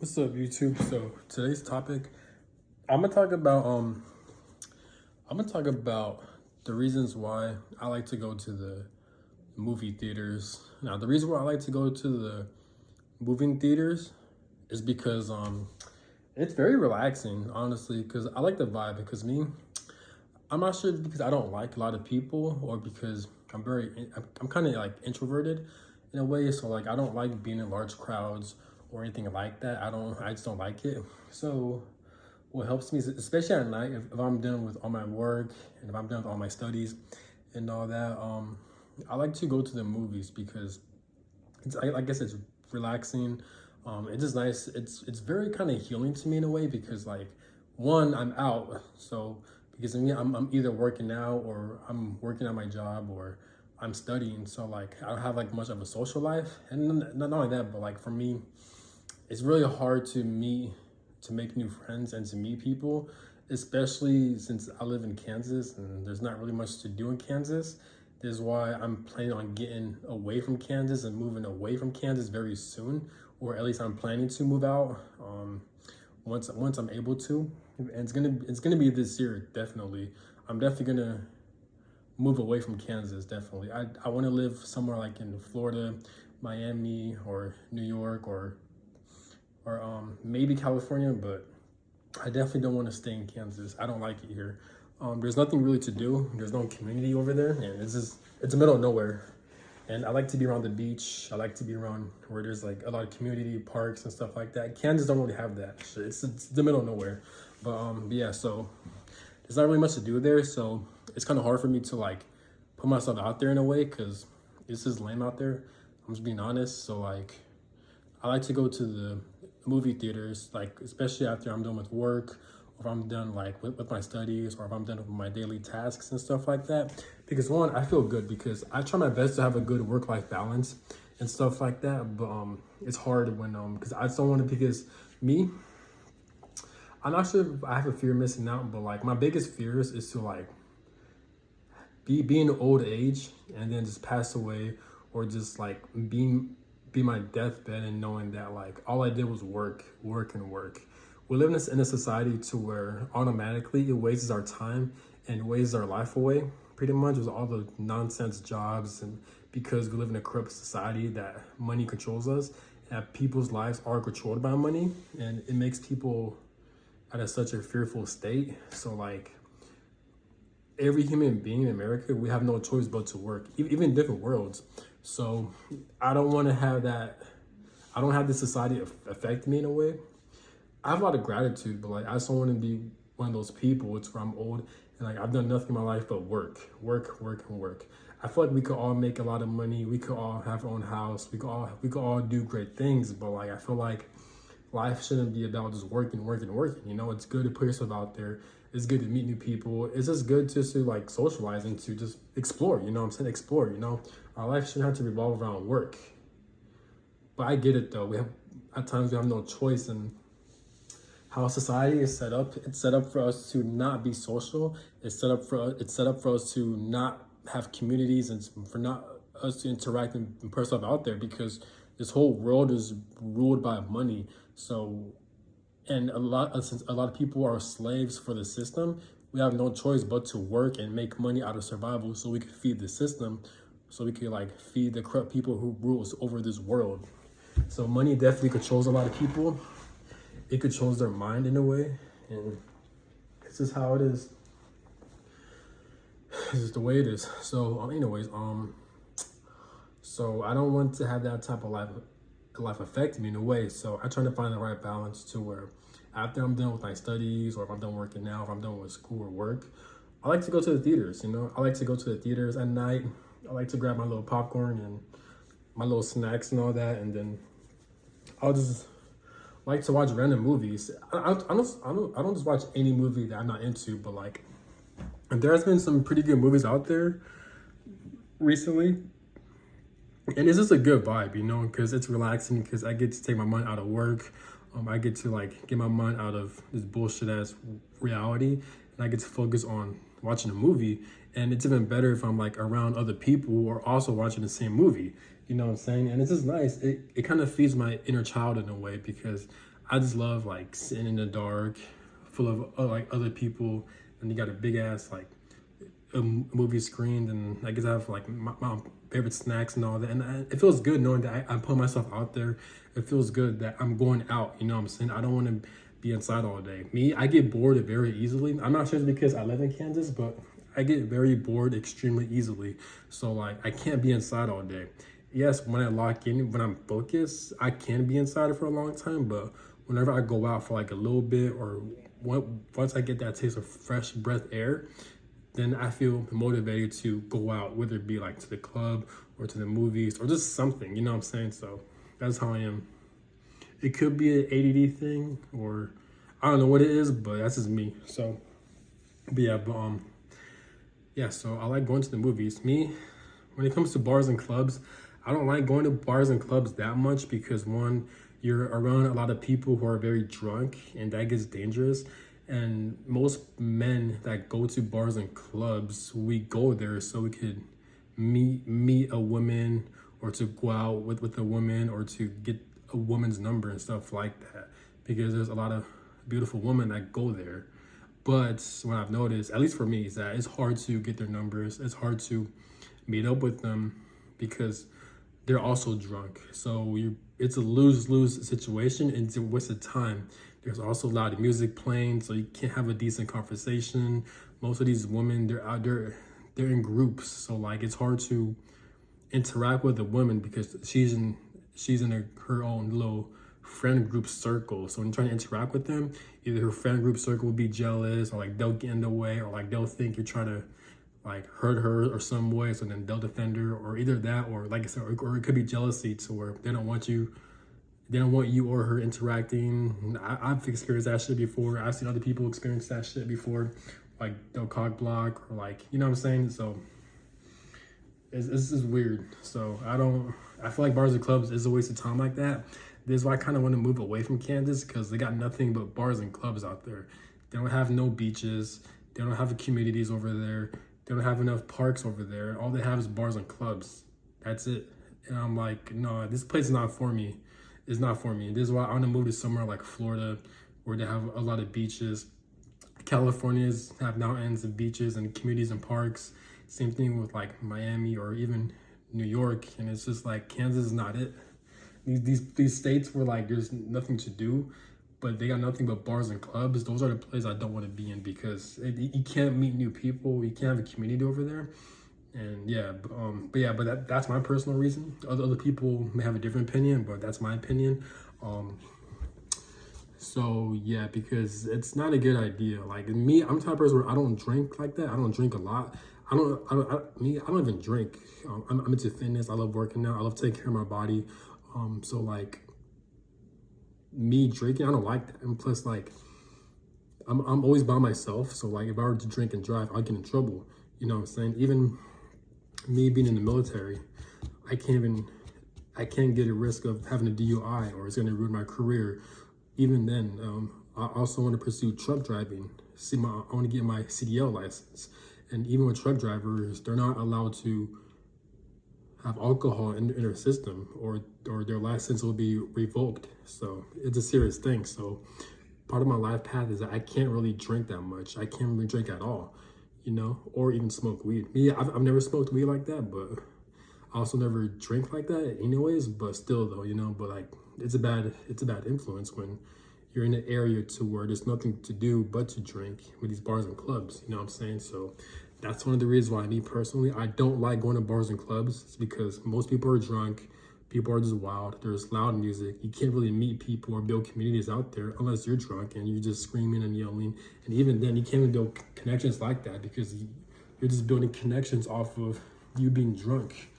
What's up, YouTube? So today's topic, I'm gonna talk about the reasons why I like to go to the movie theaters. Now, the reason why I like to go to the movie theaters is because it's very relaxing, honestly. Because I like the vibe. Because I'm not sure if it's because I don't like a lot of people or because I'm kind of like introverted in a way. So like I don't like being in large crowds or anything like that. I just don't like it. So what helps me is, especially at night, if I'm done with all my work and if I'm done with all my studies and all that, I like to go to the movies because I guess it's relaxing. It's just nice. It's very kind of healing to me in a way because like one, I'm out. So because of me, I'm either working now or I'm working at my job or I'm studying. So like I don't have like much of a social life. And not only that, but like for me, it's really hard to make new friends and to meet people, especially since I live in Kansas and there's not really much to do in Kansas. This is why I'm planning on getting away from Kansas and moving away from Kansas very soon, or at least I'm planning to move out once I'm able to. And it's gonna be this year, definitely. I'm definitely gonna move away from Kansas, definitely. I want to live somewhere like in Florida, Miami, or New York, or maybe California, but I definitely don't want to stay in Kansas. I don't like it here. There's nothing really to do. There's no community over there, and it's the middle of nowhere. And I like to be around the beach. I like to be around where there's like a lot of community parks and stuff like that. Kansas don't really have that. It's the middle of nowhere. But yeah, so there's not really much to do there. So it's kind of hard for me to like put myself out there in a way because it's just lame out there. I'm just being honest. So like I like to go to the movie theaters, like especially after I'm done with work, or if I'm done like with my studies, or if I'm done with my daily tasks and stuff like that. Because one, I feel good because I try my best to have a good work-life balance and stuff like that. But it's hard when because I just don't want to because me, I'm not sure if I have a fear of missing out, but like my biggest fears is to like be in old age and then just pass away or just like be my deathbed and knowing that like all I did was work, work, and work. We live in a society to where automatically it wastes our time and wastes our life away pretty much with all the nonsense jobs and because we live in a corrupt society that money controls us, that people's lives are controlled by money and it makes people at such a fearful state. So like every human being in America, we have no choice but to work, even in different worlds. So I don't want to have that. I don't have this society affect me in a way. I have a lot of gratitude, but like I just don't want to be one of those people. It's where I'm old and like I've done nothing in my life but work, work, work, and work. I feel like we could all make a lot of money. We could all have our own house. We could all do great things. But like I feel like life shouldn't be about just working, working, working. You know, it's good to put yourself out there. It's good to meet new people. It's just good just to like socialize and to just explore. You know what I'm saying? Explore, you know. Our life shouldn't have to revolve around work. But I get it though. We have at times we have no choice in how society is set up. It's set up for us to not be social. It's set up for us to not have communities and for not us to interact and put ourselves out there because this whole world is ruled by money. So and since a lot of people are slaves for the system, we have no choice but to work and make money out of survival so we can feed the system, so we can like feed the corrupt people who rules over this world. So money definitely controls a lot of people. It controls their mind in a way, and this is how it is. This is the way it is. So anyways, so I don't want to have that type of life affect me in a way. So I try to find the right balance to where after I'm done with my studies or if I'm done working now, if I'm done with school or work, I like to go to the theaters, you know. I like to go to the theaters at night. I like to grab my little popcorn and my little snacks and all that, and then I'll just like to watch random movies. I don't just watch any movie that I'm not into, but like there has been some pretty good movies out there recently. And it's just a good vibe, you know, because it's relaxing because I get to take my mind out of work. I get to like get my mind out of this bullshit ass reality and I get to focus on watching a movie. And it's even better if I'm like around other people who are also watching the same movie. You know what I'm saying? And it's just nice. It kind of feeds my inner child in a way because I just love like sitting in the dark, full of like other people, and you got a big ass like a movie screen, and I guess I have like my favorite snacks and all that, and it feels good knowing that I put myself out there. It feels good that I'm going out. You know what I'm saying? I don't want to be inside all day. Me, I get bored very easily. I'm not sure it's because I live in Kansas, but I get very bored extremely easily. So like I can't be inside all day. Yes, when I lock in, when I'm focused, I can be inside for a long time, but whenever I go out for like a little bit or once I get that taste of fresh breath air, then I feel motivated to go out, whether it be like to the club or to the movies or just something, you know what I'm saying? So that's how I am. It could be an ADD thing or I don't know what it is, but that's just me. So, but yeah, so I like going to the movies. Me, when it comes to bars and clubs, I don't like going to bars and clubs that much because one, you're around a lot of people who are very drunk and that gets dangerous. And most men that go to bars and clubs, we go there so we could meet a woman or to go out with a woman or to get a woman's number and stuff like that. Because there's a lot of beautiful women that go there. But what I've noticed, at least for me, is that it's hard to get their numbers. It's hard to meet up with them because they're also drunk. So it's a lose-lose situation and it's a waste of time. There's also loud music playing, so you can't have a decent conversation. Most of these women, they're out there, they're in groups. So like it's hard to interact with a woman because she's in her own little friend group circle. So when you're trying to interact with them, either her friend group circle will be jealous or like they'll get in the way or like they'll think you're trying to like hurt her or some way, so then they'll defend her, or either that or like I said, or it could be jealousy to where they don't want you or her interacting. I've experienced that shit before. I've seen other people experience that shit before, like they'll cock block or like, you know what I'm saying? So it's just weird. So I feel like bars and clubs is a waste of time like that. This is why I kind of want to move away from Kansas because they got nothing but bars and clubs out there. They don't have no beaches. They don't have communities over there. They don't have enough parks over there. All they have is bars and clubs. That's it. And I'm like, no, this place is not for me. It's not for me. This is why I want to move to somewhere like Florida where they have a lot of beaches. California's have mountains and beaches and communities and parks. Same thing with like Miami or even New York. And it's just like Kansas is not it. These states where like there's nothing to do, but they got nothing but bars and clubs. Those are the places I don't want to be in because you can't meet new people. You can't have a community over there. And yeah, but that's my personal reason. Other people may have a different opinion, but that's my opinion. So yeah, because it's not a good idea. Like me, I'm the type of person where I don't drink like that. I don't drink a lot. I don't even drink. I'm into fitness. I love working out. I love taking care of my body. So like me drinking, I don't like that. And plus like I'm always by myself. So like if I were to drink and drive, I'd get in trouble. You know what I'm saying? Even me being in the military, I can't get a risk of having a DUI or it's gonna ruin my career. Even then, I also want to pursue truck driving. I want to get my CDL license. And even with truck drivers, they're not allowed to have alcohol in their system or their license will be revoked. So it's a serious thing. So part of my life path is that I can't really drink that much. I can't really drink at all, you know, or even smoke weed. Me, I've never smoked weed like that, but I also never drink like that anyways, but still though, you know, but like it's a bad influence when you're in an area to where there's nothing to do but to drink with these bars and clubs, you know what I'm saying? So that's one of the reasons why me personally, I don't like going to bars and clubs. It's because most people are drunk, people are just wild, there's loud music. You can't really meet people or build communities out there unless you're drunk and you're just screaming and yelling. And even then, you can't even build connections like that because you're just building connections off of you being drunk.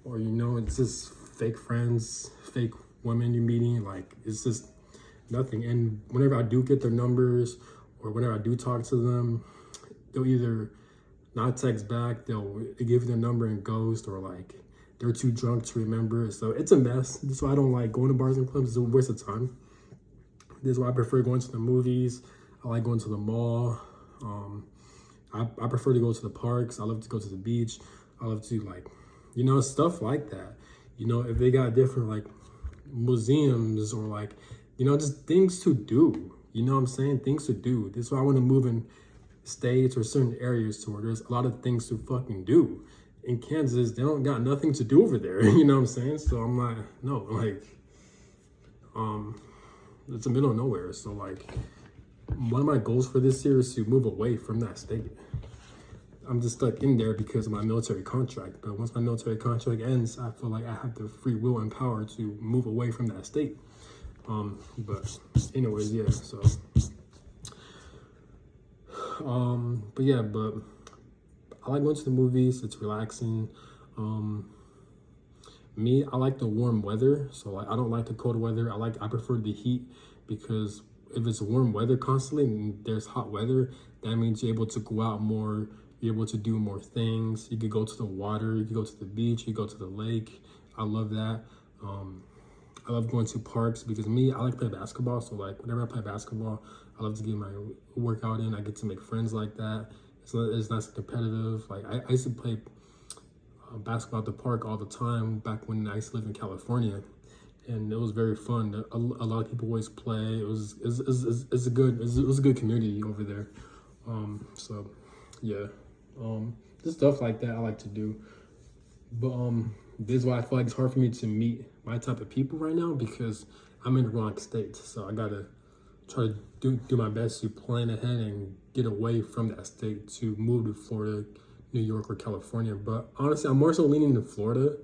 Or, you know, it's just fake friends, fake women you're meeting. Like, it's just nothing. And whenever I do get their numbers or whenever I do talk to them, they'll either not text back, they'll give you their number and ghost, or like they're too drunk to remember. So it's a mess. That's why I don't like going to bars and clubs. It's a waste of time. This is why I prefer going to the movies. I like going to the mall. I prefer to go to the parks. I love to go to the beach. I love to like, you know, stuff like that. You know, if they got different like museums or like You know, just things to do. You know what I'm saying? Things to do. This is why I want to move in states or certain areas to where there's a lot of things to fucking do. In Kansas, they don't got nothing to do over there. You know what I'm saying? So I'm like, no, like, it's the middle of nowhere. So like, one of my goals for this year is to move away from that state. I'm just stuck in there because of my military contract. But once my military contract ends, I feel like I have the free will and power to move away from that state. But anyways, yeah, so but I like going to the movies. It's relaxing. Me, I like the warm weather, so like I don't like the cold weather. I prefer the heat, because if it's warm weather constantly and there's hot weather, that means you're able to go out more, you're able to do more things. You could go to the water, you could go to the beach, you could go to the lake. I love that. I love going to parks because me, I like to play basketball. So like whenever I play basketball, I love to get my workout in. I get to make friends like that. It's nice and competitive. Like I used to play basketball at the park all the time back when I used to live in California, and it was very fun. A lot of people always play. It was a good community over there. So yeah, just stuff like that I like to do. But this is why I feel like it's hard for me to meet my type of people right now, because I'm in the wrong state. So I gotta try to do my best to plan ahead and get away from that state to move to Florida, New York, or California. But honestly, I'm more so leaning to Florida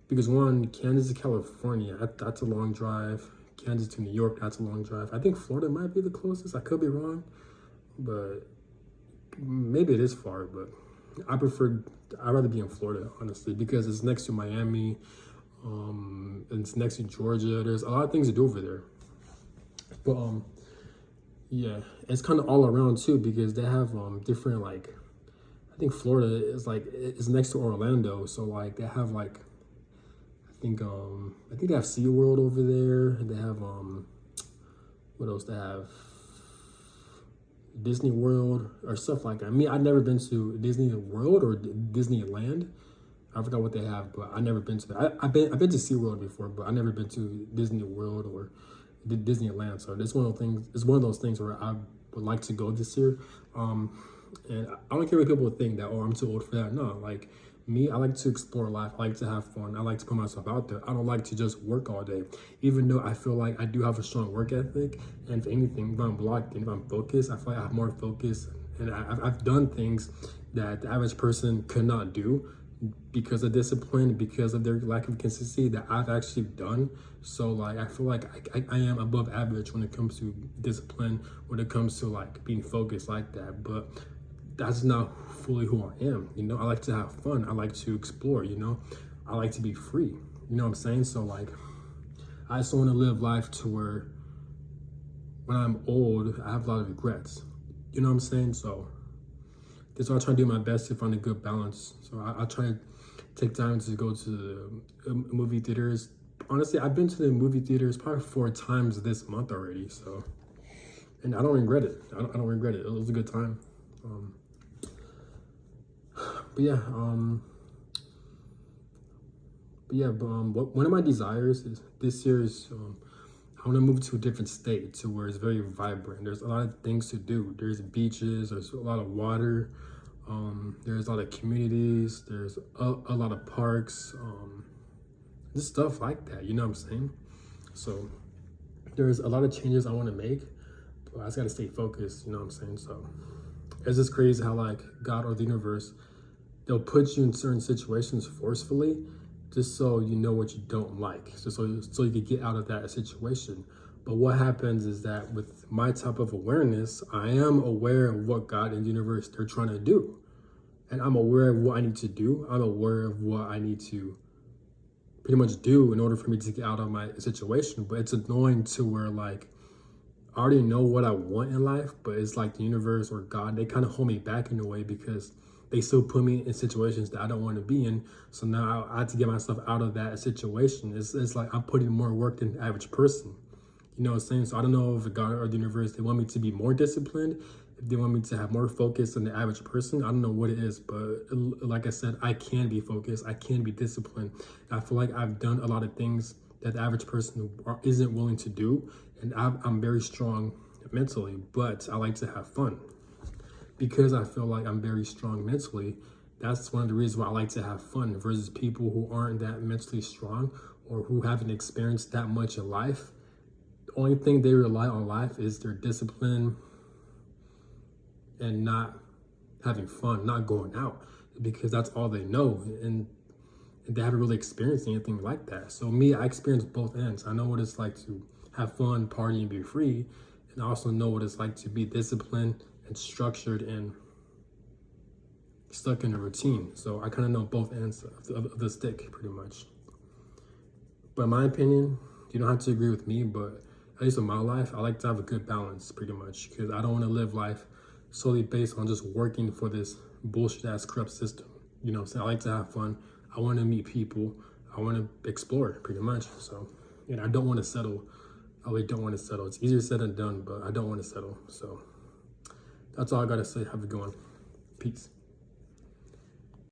because one, Kansas to California, that's a long drive. Kansas to New York, that's a long drive. I think Florida might be the closest. I could be wrong, but maybe it is far. But I'd rather be in Florida, honestly, because it's next to Miami, and it's next to Georgia. There's a lot of things to do over there. But yeah, it's kind of all around too, because they have different, like, I think Florida is next to Orlando, so like they have like I think they have SeaWorld over there. They have what else? They have Disney World or stuff like that. I mean, I've never been to Disney World or Disneyland. I forgot what they have, but I've never been to that. I've been to SeaWorld before, but I've never been to Disney World or Disneyland. So it's one of those things. It's one of those things where I would like to go this year. And I don't care what people think that, oh, I'm too old for that. No, like me, I like to explore life. I like to have fun. I like to put myself out there. I don't like to just work all day, even though I feel like I do have a strong work ethic. And if anything, if I'm blocked and if I'm focused, I feel like I have more focus. And I've done things that the average person could not do because of discipline, because of their lack of consistency, that I've actually done. So like, I feel like I am above average when it comes to discipline, when it comes to like being focused like that. But that's not fully who I am. You know, I like to have fun. I like to explore, you know, I like to be free. You know what I'm saying? So like, I just want to live life to where when I'm old, I have a lot of regrets. You know what I'm saying? So that's why I try to do my best to find a good balance. So I try to take time to go to the movie theaters. Honestly, I've been to the movie theaters probably 4 times this month already. So, and I don't regret it. I don't regret it. It was a good time. One of my desires is this year is I want to move to a different state to where it's very vibrant. There's a lot of things to do. There's beaches. There's a lot of water. There's a lot of communities. There's a lot of parks. Just stuff like that. You know what I'm saying? So there's a lot of changes I want to make, but I just got to stay focused. You know what I'm saying? So it's just crazy how like God or the universe, they'll put you in certain situations forcefully just so you know what you don't like, just so you can get out of that situation. But what happens is that with my type of awareness, I am aware of what God and the universe they're trying to do. And I'm aware of what I need to do. I'm aware of what I need to pretty much do in order for me to get out of my situation. But it's annoying to where like, I already know what I want in life, but it's like the universe or God, they kind of hold me back in a way because they still put me in situations that I don't want to be in. So now I have to get myself out of that situation. It's like I'm putting more work than the average person. You know what I'm saying? So I don't know if God or the universe, they want me to be more disciplined, if they want me to have more focus than the average person. I don't know what it is, but like I said, I can be focused. I can be disciplined. I feel like I've done a lot of things that the average person isn't willing to do. And I'm very strong mentally, but I like to have fun. Because I feel like I'm very strong mentally, that's one of the reasons why I like to have fun versus people who aren't that mentally strong or who haven't experienced that much in life. The only thing they rely on life is their discipline and not having fun, not going out, because that's all they know. And they haven't really experienced anything like that. So me, I experienced both ends. I know what it's like to have fun, party, and be free. And I also know what it's like to be disciplined and structured and stuck in a routine. So I kind of know both ends of the stick pretty much. But in my opinion, you don't have to agree with me, but at least in my life, I like to have a good balance pretty much, because I don't want to live life solely based on just working for this bullshit ass corrupt system. You know what I'm saying? I like to have fun. I want to meet people. I want to explore pretty much. So, and I don't want to settle. I really don't want to settle. It's easier said than done, but I don't want to settle. So that's all I got to say. Have a good one. Peace.